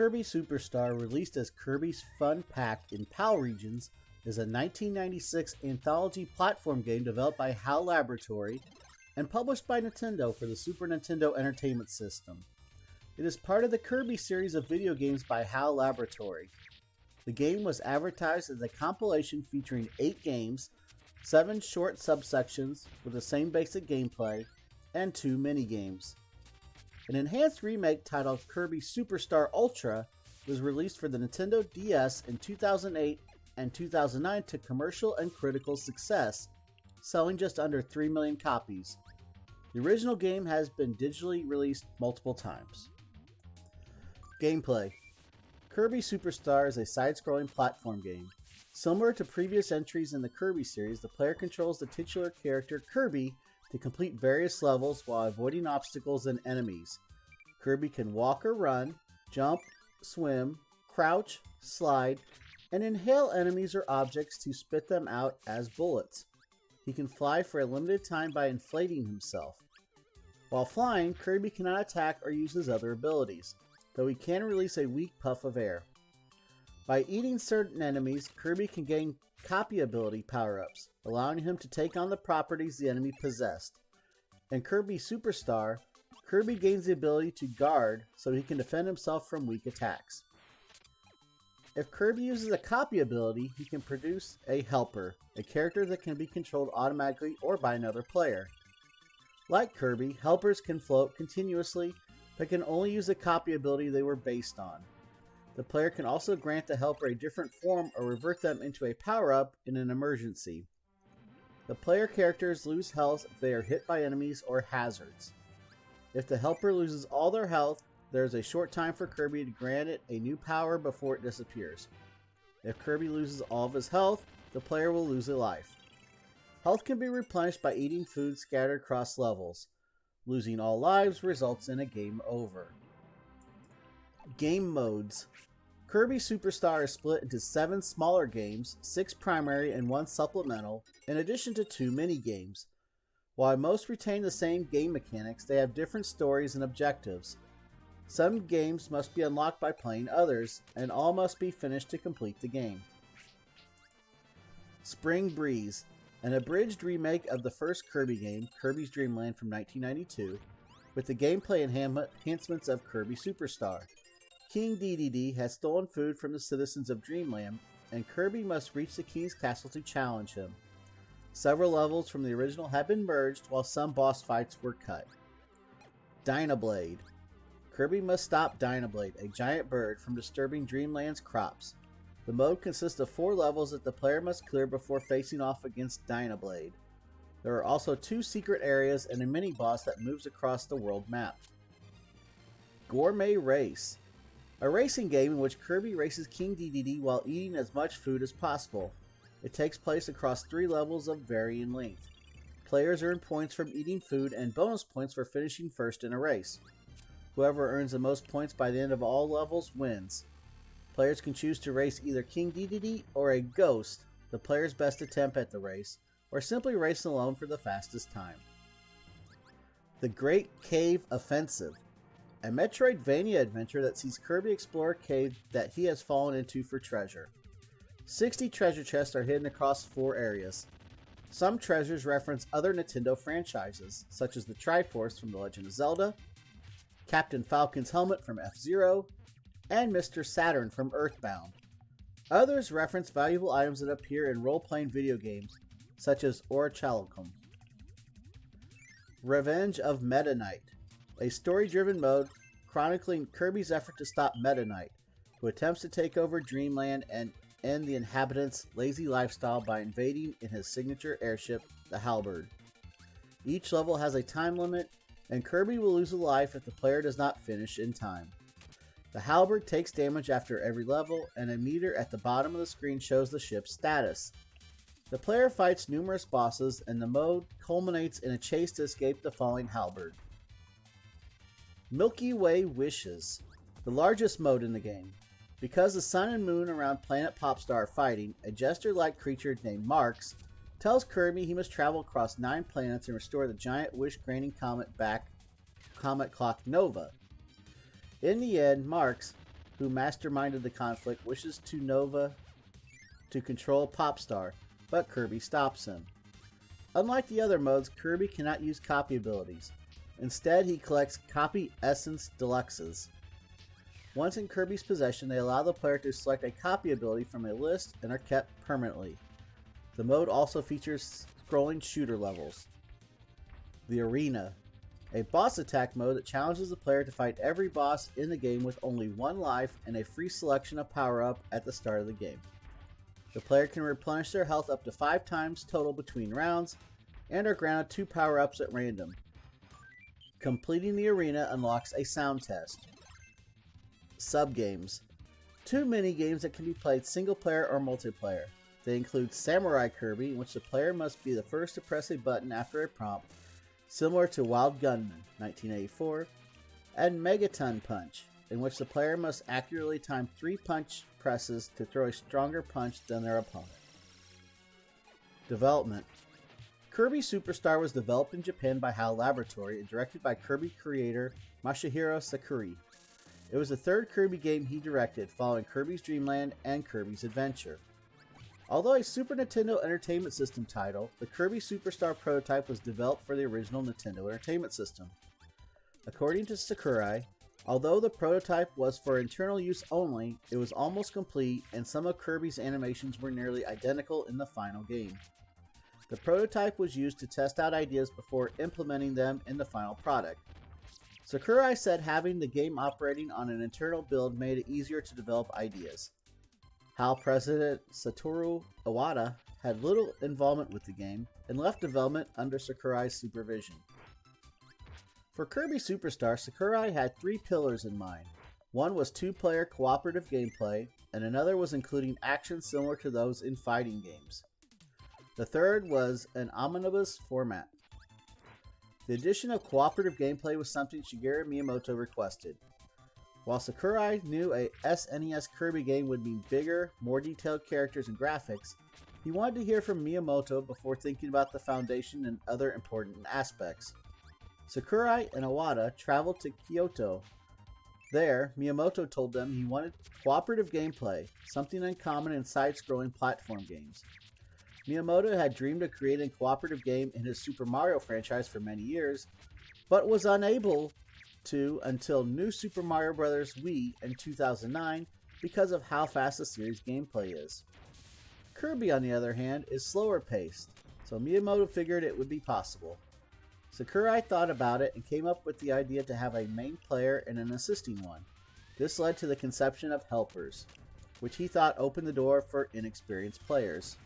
Kirby Superstar, released as Kirby's Fun Pack in PAL regions, is a 1996 anthology platform game developed by HAL Laboratory and published by Nintendo for the Super Nintendo Entertainment System. It is part of the Kirby series of video games by HAL Laboratory. The game was advertised as a compilation featuring 8 games, 7 short subsections with the same basic gameplay, and 2 minigames. An enhanced remake titled Kirby Superstar Ultra was released for the Nintendo DS in 2008 and 2009 to commercial and critical success, selling just under 3 million copies. The original game has been digitally released multiple times. Gameplay: Kirby Superstar is a side-scrolling platform game. Similar to previous entries in the Kirby series, the player controls the titular character Kirby to complete various levels while avoiding obstacles and enemies. Kirby can walk or run, jump, swim, crouch, slide, and inhale enemies or objects to spit them out as bullets. He can fly for a limited time by inflating himself. While flying, Kirby cannot attack or use his other abilities, though he can release a weak puff of air. By eating certain enemies, Kirby can gain copy ability power-ups, allowing him to take on the properties the enemy possessed. In Kirby Superstar, Kirby gains the ability to guard so he can defend himself from weak attacks. If Kirby uses a copy ability, he can produce a helper, a character that can be controlled automatically or by another player. Like Kirby, helpers can float continuously, but can only use a copy ability they were based on. The player can also grant the helper a different form or revert them into a power-up in an emergency. The player characters lose health if they are hit by enemies or hazards. If the helper loses all their health, there is a short time for Kirby to grant it a new power before it disappears. If Kirby loses all of his health, the player will lose a life. Health can be replenished by eating food scattered across levels. Losing all lives results in a game over. Game modes: Kirby Superstar is split into 7 smaller games, 6 primary and 1 supplemental, in addition to 2 mini-games. While most retain the same game mechanics, they have different stories and objectives. Some games must be unlocked by playing others, and all must be finished to complete the game. Spring Breeze, an abridged remake of the first Kirby game, Kirby's Dream Land from 1992, with the gameplay enhancements of Kirby Superstar. King Dedede has stolen food from the citizens of Dreamland, and Kirby must reach the king's castle to challenge him. Several levels from the original have been merged, while some boss fights were cut. Dynablade. Kirby must stop Dynablade, a giant bird, from disturbing Dreamland's crops. The mode consists of 4 levels that the player must clear before facing off against Dynablade. There are also 2 secret areas and a mini-boss that moves across the world map. Gourmet Race. A racing game in which Kirby races King Dedede while eating as much food as possible. It takes place across 3 levels of varying length. Players earn points from eating food and bonus points for finishing first in a race. Whoever earns the most points by the end of all levels wins. Players can choose to race either King Dedede or a ghost, the player's best attempt at the race, or simply race alone for the fastest time. The Great Cave Offensive. A Metroidvania adventure that sees Kirby explore a cave that he has fallen into for treasure. 60 treasure chests are hidden across 4 areas. Some treasures reference other Nintendo franchises, such as the Triforce from The Legend of Zelda, Captain Falcon's helmet from F-Zero, and Mr. Saturn from Earthbound. Others reference valuable items that appear in role-playing video games, such as Orichalcum. Revenge of Meta Knight, a story-driven mode chronicling Kirby's effort to stop Meta Knight, who attempts to take over Dreamland and end the inhabitants' lazy lifestyle by invading in his signature airship, the Halberd. Each level has a time limit, and Kirby will lose a life if the player does not finish in time. The Halberd takes damage after every level, and a meter at the bottom of the screen shows the ship's status. The player fights numerous bosses, and the mode culminates in a chase to escape the falling Halberd. Milky Way Wishes, the largest mode in the game. Because the sun and moon around Planet Popstar are fighting, a jester-like creature named Marx tells Kirby he must travel across 9 planets and restore the giant wish-granting comet clock Nova. In the end, Marx, who masterminded the conflict, wishes to Nova to control Popstar, but Kirby stops him. Unlike the other modes, Kirby cannot use copy abilities. Instead, he collects Copy Essence Deluxes. Once in Kirby's possession, they allow the player to select a copy ability from a list and are kept permanently. The mode also features scrolling shooter levels. The Arena, a boss attack mode that challenges the player to fight every boss in the game with only one life and a free selection of power-up at the start of the game. The player can replenish their health up to 5 times total between rounds and are granted 2 power-ups at random. Completing the arena unlocks a sound test. Subgames. 2 mini-games that can be played single-player or multiplayer. They include Samurai Kirby, in which the player must be the first to press a button after a prompt, similar to Wild Gunman, 1984, and Megaton Punch, in which the player must accurately time 3 punch presses to throw a stronger punch than their opponent. Development. Kirby Superstar was developed in Japan by HAL Laboratory and directed by Kirby creator Masahiro Sakurai. It was the 3rd Kirby game he directed, following Kirby's Dream Land and Kirby's Adventure. Although a Super Nintendo Entertainment System title, the Kirby Superstar prototype was developed for the original Nintendo Entertainment System. According to Sakurai, although the prototype was for internal use only, it was almost complete and some of Kirby's animations were nearly identical in the final game. The prototype was used to test out ideas before implementing them in the final product. Sakurai said having the game operating on an internal build made it easier to develop ideas. HAL President Satoru Iwata had little involvement with the game and left development under Sakurai's supervision. For Kirby Superstar, Sakurai had 3 pillars in mind. One was 2-player cooperative gameplay, and another was including actions similar to those in fighting games. The third was an omnibus format. The addition of cooperative gameplay was something Shigeru Miyamoto requested. While Sakurai knew a SNES Kirby game would mean bigger, more detailed characters and graphics, he wanted to hear from Miyamoto before thinking about the foundation and other important aspects. Sakurai and Iwata traveled to Kyoto. There, Miyamoto told them he wanted cooperative gameplay, something uncommon in side-scrolling platform games. Miyamoto had dreamed of creating a cooperative game in his Super Mario franchise for many years, but was unable to until New Super Mario Bros. Wii in 2009 because of how fast the series' gameplay is. Kirby, on the other hand, is slower paced, so Miyamoto figured it would be possible. Sakurai thought about it and came up with the idea to have a main player and an assisting one. This led to the conception of helpers, which he thought opened the door for inexperienced players.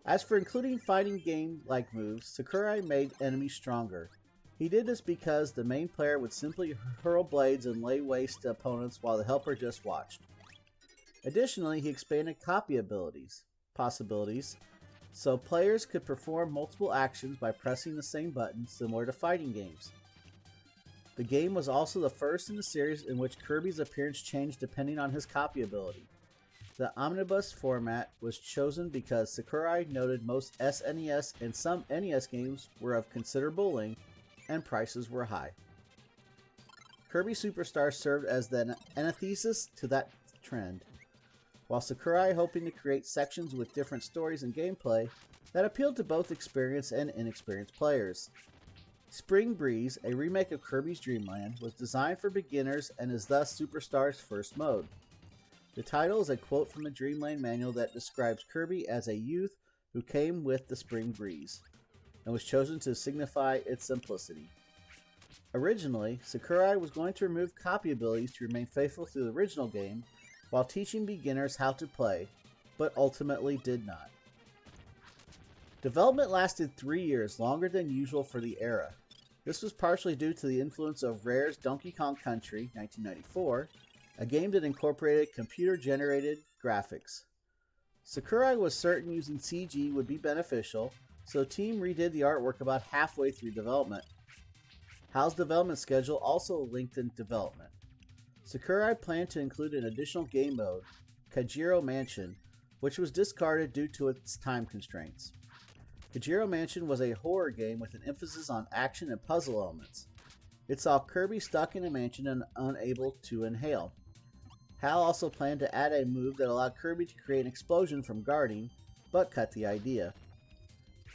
As for including fighting game-like moves, Sakurai made enemies stronger. He did this because the main player would simply hurl blades and lay waste to opponents while the helper just watched. Additionally, he expanded copy possibilities, so players could perform multiple actions by pressing the same button, similar to fighting games. The game was also the first in the series in which Kirby's appearance changed depending on his copy ability. The omnibus format was chosen because Sakurai noted most SNES and some NES games were of considerable length and prices were high. Kirby Superstar served as the antithesis to that trend, while Sakurai hoping to create sections with different stories and gameplay that appealed to both experienced and inexperienced players. Spring Breeze, a remake of Kirby's Dream Land, was designed for beginners and is thus Superstar's first mode. The title is a quote from the Dreamland manual that describes Kirby as a youth who came with the spring breeze, and was chosen to signify its simplicity. Originally, Sakurai was going to remove copy abilities to remain faithful to the original game while teaching beginners how to play, but ultimately did not. Development lasted 3 years, longer than usual for the era. This was partially due to the influence of Rare's Donkey Kong Country, 1994, a game that incorporated computer-generated graphics. Sakurai was certain using CG would be beneficial, so the team redid the artwork about halfway through development. HAL's development schedule also lengthened development. Sakurai planned to include an additional game mode, Kajiro Mansion, which was discarded due to its time constraints. Kajiro Mansion was a horror game with an emphasis on action and puzzle elements. It saw Kirby stuck in a mansion and unable to inhale. Hal also planned to add a move that allowed Kirby to create an explosion from guarding, but cut the idea.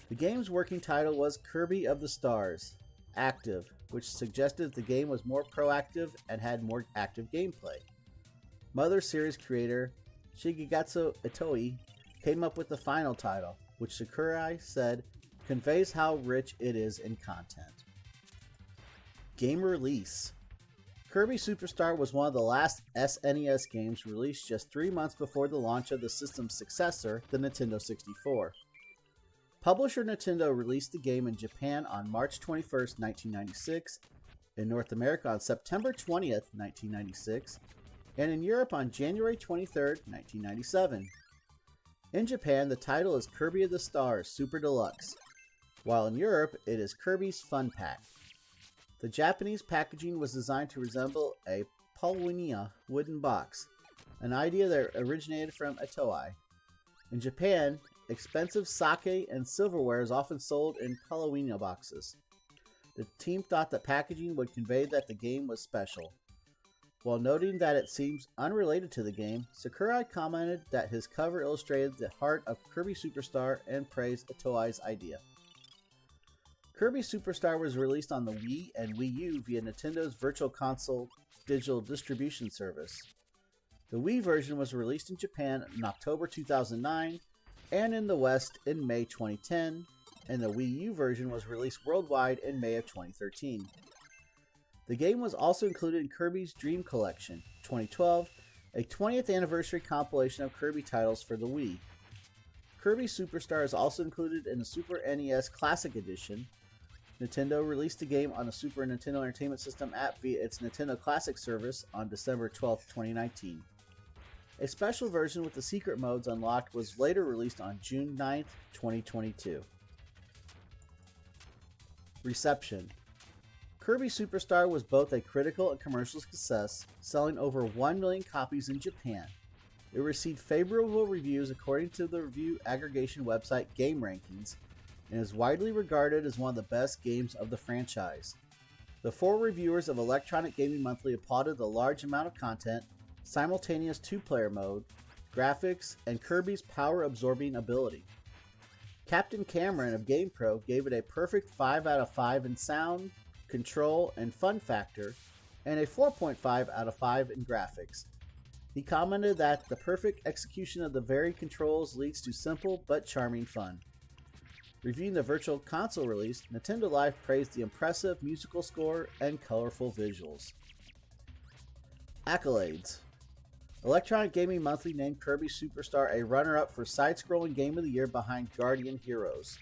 The game's working title was Kirby of the Stars, Active, which suggested the game was more proactive and had more active gameplay. Mother series creator Shigegatsu Itoi came up with the final title, which Sakurai said conveys how rich it is in content. Game release. Kirby Superstar was one of the last SNES games released just 3 months before the launch of the system's successor, the Nintendo 64. Publisher Nintendo released the game in Japan on March 21, 1996, in North America on September 20, 1996, and in Europe on January 23, 1997. In Japan, the title is Kirby of the Stars Super Deluxe, while in Europe it is Kirby's Fun Pack. The Japanese packaging was designed to resemble a Paulownia wooden box, an idea that originated from Itoi. In Japan, expensive sake and silverware is often sold in Paulownia boxes. The team thought that packaging would convey that the game was special. While noting that it seems unrelated to the game, Sakurai commented that his cover illustrated the heart of Kirby Superstar and praised Itoi's idea. Kirby Superstar was released on the Wii and Wii U via Nintendo's Virtual Console digital distribution service. The Wii version was released in Japan in October 2009 and in the West in May 2010, and the Wii U version was released worldwide in May of 2013. The game was also included in Kirby's Dream Collection 2012, a 20th anniversary compilation of Kirby titles for the Wii. Kirby Superstar is also included in the Super NES Classic Edition. Nintendo released the game on the Super Nintendo Entertainment System app via its Nintendo Classic service on December 12, 2019. A special version with the secret modes unlocked was later released on June 9, 2022. Reception. Kirby Superstar was both a critical and commercial success, selling over 1 million copies in Japan. It received favorable reviews according to the review aggregation website Game Rankings, and is widely regarded as one of the best games of the franchise. The 4 reviewers of Electronic Gaming Monthly applauded the large amount of content, simultaneous 2-player mode, graphics, and Kirby's power-absorbing ability. Captain Cameron of GamePro gave it a perfect 5 out of 5 in sound, control, and fun factor, and a 4.5 out of 5 in graphics. He commented that the perfect execution of the varied controls leads to simple but charming fun. Reviewing the Virtual Console release, Nintendo Life praised the impressive musical score and colorful visuals. Accolades. Electronic Gaming Monthly named Kirby Superstar a runner-up for side-scrolling Game of the Year behind Guardian Heroes.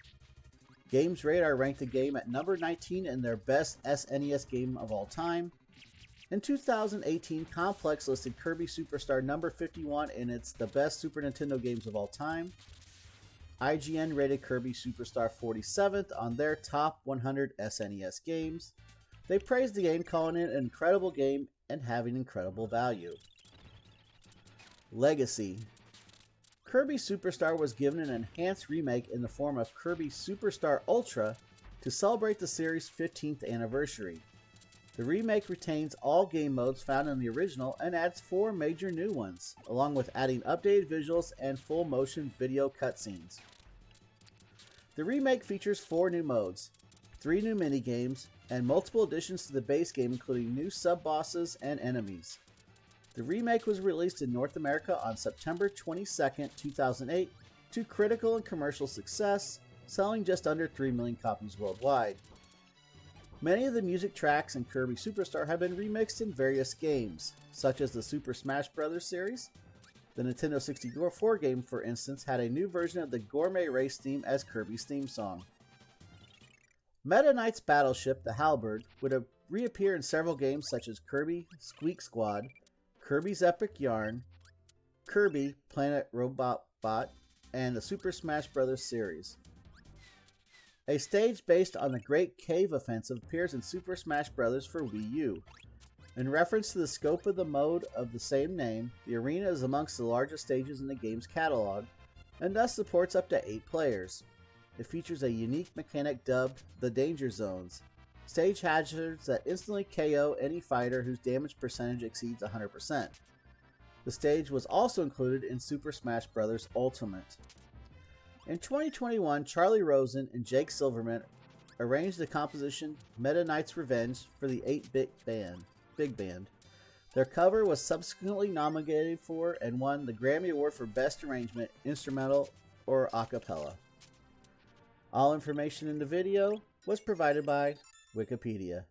Games Radar ranked the game at number 19 in their best SNES game of all time. In 2018, Complex listed Kirby Superstar number 51 in its The Best Super Nintendo Games of All Time. IGN rated Kirby Superstar 47th on their top 100 SNES games. They praised the game, calling it an incredible game and having incredible value. Legacy. Kirby Superstar was given an enhanced remake in the form of Kirby Superstar Ultra to celebrate the series' 15th anniversary. The remake retains all game modes found in the original and adds 4 major new ones, along with adding updated visuals and full motion video cutscenes. The remake features 4 new modes, 3 new minigames, and multiple additions to the base game, including new sub-bosses and enemies. The remake was released in North America on September 22, 2008, to critical and commercial success, selling just under 3 million copies worldwide. Many of the music tracks in Kirby Superstar have been remixed in various games, such as the Super Smash Bros. Series. The Nintendo 64 game, for instance, had a new version of the Gourmet Race theme as Kirby's theme song. Meta Knight's battleship, the Halberd, would reappear in several games such as Kirby Squeak Squad, Kirby's Epic Yarn, Kirby Planet Robot Bot, and the Super Smash Bros. Series. A stage based on the Great Cave Offensive appears in Super Smash Bros. For Wii U. In reference to the scope of the mode of the same name, the arena is amongst the largest stages in the game's catalog, and thus supports up to 8 players. It features a unique mechanic dubbed the Danger Zones, stage hazards that instantly KO any fighter whose damage percentage exceeds 100%. The stage was also included in Super Smash Bros. Ultimate. In 2021, Charlie Rosen and Jake Silverman arranged the composition Meta Knight's Revenge for the 8-bit Big Band. Their cover was subsequently nominated for and won the Grammy Award for Best Arrangement, Instrumental, or A Cappella. All information in the video was provided by Wikipedia.